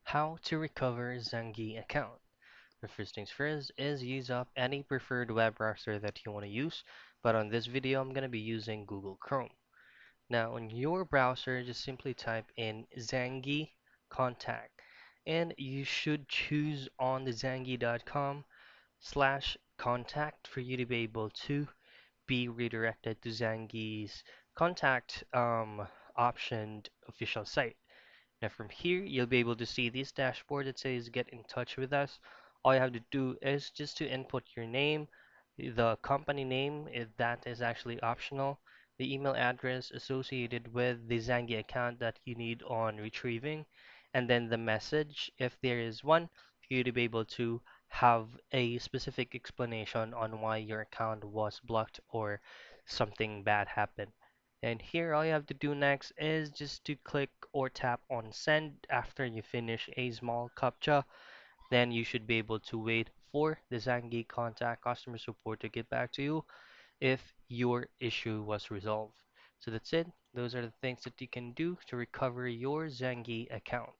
How to recover Zangi account. The first things first is use up any preferred web browser that you want to use, but on this video I'm going to be using Google Chrome. Now on your browser, just simply type in Zangi contact, and you should choose on the zangi.com/contact for you to be able to be redirected to Zangi's contact optioned official site. Now from here, you'll be able to see this dashboard that says get in touch with us. All you have to do is just to input your name, the company name, if that is actually optional, the email address associated with the Zangi account that you need on retrieving, and then the message, if there is one, for you to be able to have a specific explanation on why your account was blocked or something bad happened. And here all you have to do next is just to click or tap on send after you finish a small captcha. Then you should be able to wait for the Zangi contact customer support to get back to you if your issue was resolved. So that's it. Those are the things that you can do to recover your Zangi account.